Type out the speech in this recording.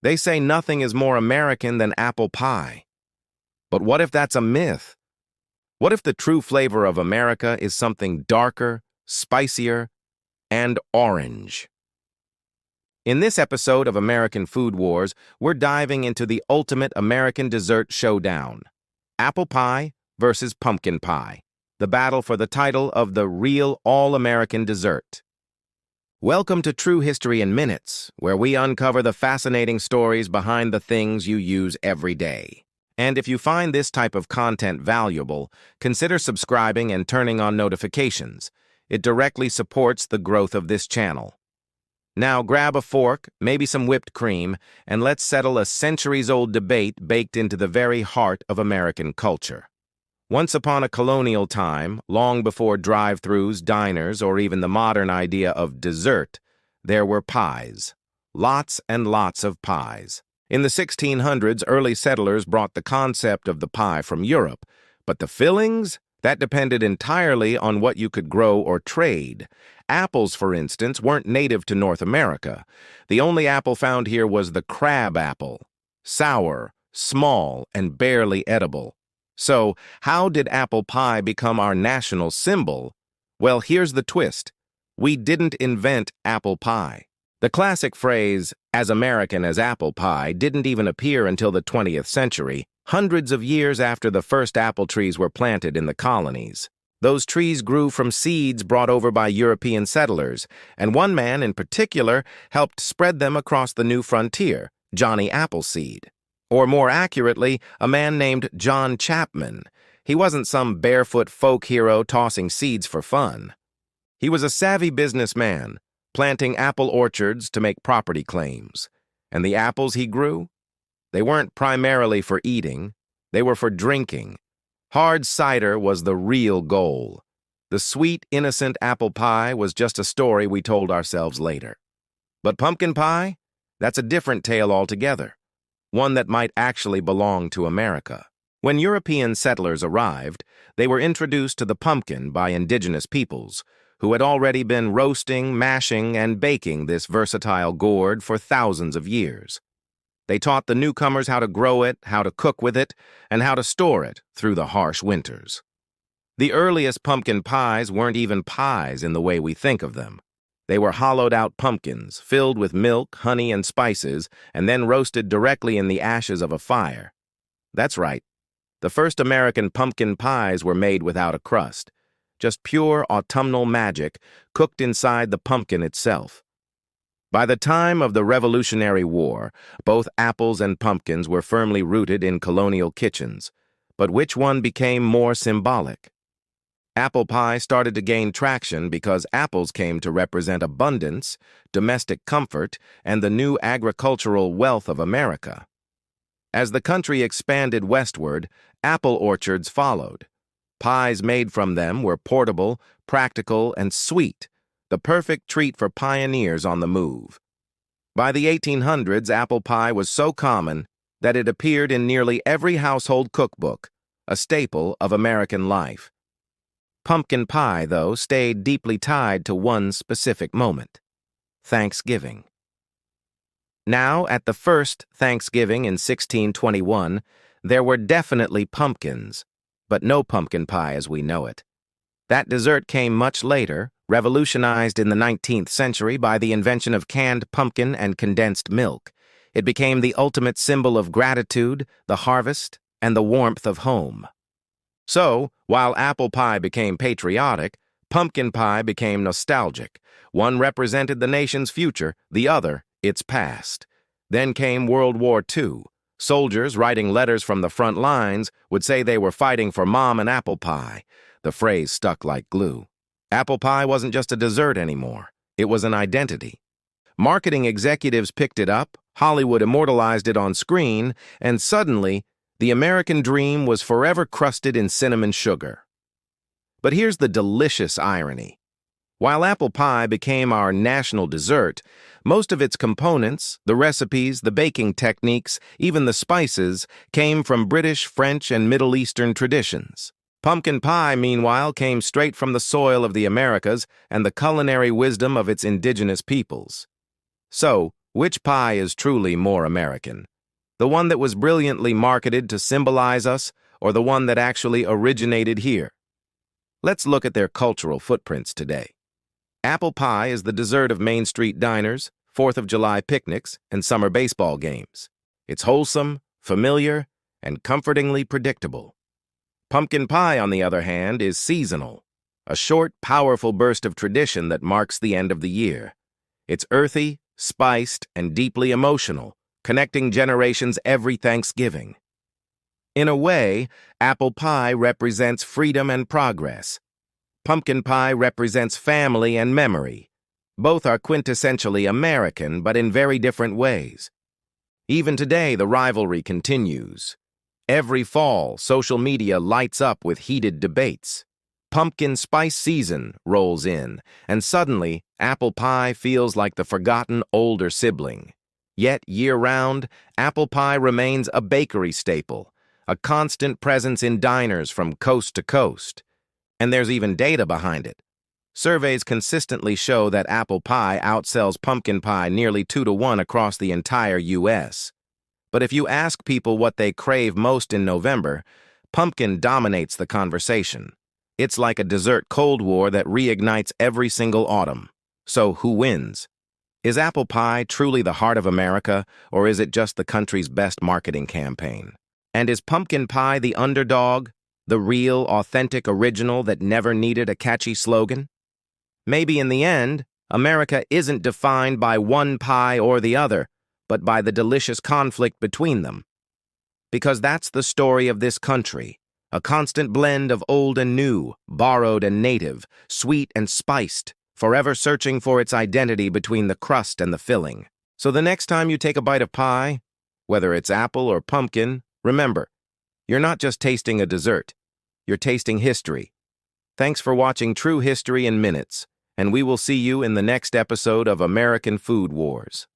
They say nothing is more American than apple pie. But what if that's a myth? What if the true flavor of America is something darker, spicier, and orange? In this episode of American Food Wars, we're diving into the ultimate American dessert showdown: apple pie versus pumpkin pie, the battle for the title of the real all-American dessert. Welcome to True History in Minutes, where we uncover the fascinating stories behind the things you use every day. And if you find this type of content valuable, consider subscribing and turning on notifications. It directly supports the growth of this channel. Now grab a fork, maybe some whipped cream, and let's settle a centuries-old debate baked into the very heart of American culture. Once upon a colonial time, long before drive-thrus, diners, or even the modern idea of dessert, there were pies. Lots and lots of pies. In the 1600s, early settlers brought the concept of the pie from Europe, but the fillings? That depended entirely on what you could grow or trade. Apples, for instance, weren't native to North America. The only apple found here was the crab apple. Sour, small, and barely edible. So, how did apple pie become our national symbol? Well, here's the twist. We didn't invent apple pie. The classic phrase, "as American as apple pie," didn't even appear until the 20th century, hundreds of years after the first apple trees were planted in the colonies. Those trees grew from seeds brought over by European settlers, and one man in particular helped spread them across the new frontier, Johnny Appleseed. Or more accurately, a man named John Chapman. He wasn't some barefoot folk hero tossing seeds for fun. He was a savvy businessman, planting apple orchards to make property claims. And the apples he grew? They weren't primarily for eating, they were for drinking. Hard cider was the real goal. The sweet, innocent apple pie was just a story we told ourselves later. But pumpkin pie? That's a different tale altogether. One that might actually belong to America. When European settlers arrived, they were introduced to the pumpkin by indigenous peoples, who had already been roasting, mashing, and baking this versatile gourd for thousands of years. They taught the newcomers how to grow it, how to cook with it, and how to store it through the harsh winters. The earliest pumpkin pies weren't even pies in the way we think of them. They were hollowed-out pumpkins, filled with milk, honey, and spices, and then roasted directly in the ashes of a fire. That's right. The first American pumpkin pies were made without a crust, just pure autumnal magic cooked inside the pumpkin itself. By the time of the Revolutionary War, both apples and pumpkins were firmly rooted in colonial kitchens. But which one became more symbolic? Apple pie started to gain traction because apples came to represent abundance, domestic comfort, and the new agricultural wealth of America. As the country expanded westward, apple orchards followed. Pies made from them were portable, practical, and sweet, the perfect treat for pioneers on the move. By the 1800s, apple pie was so common that it appeared in nearly every household cookbook, a staple of American life. Pumpkin pie, though, stayed deeply tied to one specific moment: Thanksgiving. Now, at the first Thanksgiving in 1621, there were definitely pumpkins, but no pumpkin pie as we know it. That dessert came much later, revolutionized in the 19th century by the invention of canned pumpkin and condensed milk. It became the ultimate symbol of gratitude, the harvest, and the warmth of home. So, while apple pie became patriotic, pumpkin pie became nostalgic. One represented the nation's future, the other, its past. Then came World War II. Soldiers writing letters from the front lines would say they were fighting for mom and apple pie. The phrase stuck like glue. Apple pie wasn't just a dessert anymore. It was an identity. Marketing executives picked it up, Hollywood immortalized it on screen, and suddenly, the American dream was forever crusted in cinnamon sugar. But here's the delicious irony. While apple pie became our national dessert, most of its components, the recipes, the baking techniques, even the spices, came from British, French, and Middle Eastern traditions. Pumpkin pie, meanwhile, came straight from the soil of the Americas and the culinary wisdom of its indigenous peoples. So, Which pie is truly more American? The one that was brilliantly marketed to symbolize us, or the one that actually originated here? Let's look at their cultural footprints today. Apple pie is the dessert of Main Street diners, 4th of July picnics, and summer baseball games. It's wholesome, familiar, and comfortingly predictable. Pumpkin pie, on the other hand, is seasonal, a short, powerful burst of tradition that marks the end of the year. It's earthy, spiced, and deeply emotional, connecting generations every Thanksgiving. In a way, apple pie represents freedom and progress. Pumpkin pie represents family and memory. Both are quintessentially American, but in very different ways. Even today, the rivalry continues. Every fall, social media lights up with heated debates. Pumpkin spice season rolls in, and suddenly, apple pie feels like the forgotten older sibling. Yet, year-round, apple pie remains a bakery staple, a constant presence in diners from coast to coast. And there's even data behind it. Surveys consistently show that apple pie outsells pumpkin pie nearly 2-to-1 across the entire U.S. But if you ask people what they crave most in November, pumpkin dominates the conversation. It's like a dessert Cold War that reignites every single autumn. So who wins? Is apple pie truly the heart of America, or is it just the country's best marketing campaign? And is pumpkin pie the underdog, the real, authentic original that never needed a catchy slogan? Maybe in the end, America isn't defined by one pie or the other, but by the delicious conflict between them. Because that's the story of this country, a constant blend of old and new, borrowed and native, sweet and spiced, forever searching for its identity between the crust and the filling. So the next time you take a bite of pie, whether it's apple or pumpkin, remember, you're not just tasting a dessert, you're tasting history. Thanks for watching True History in Minutes, and we will see you in the next episode of American Food Wars.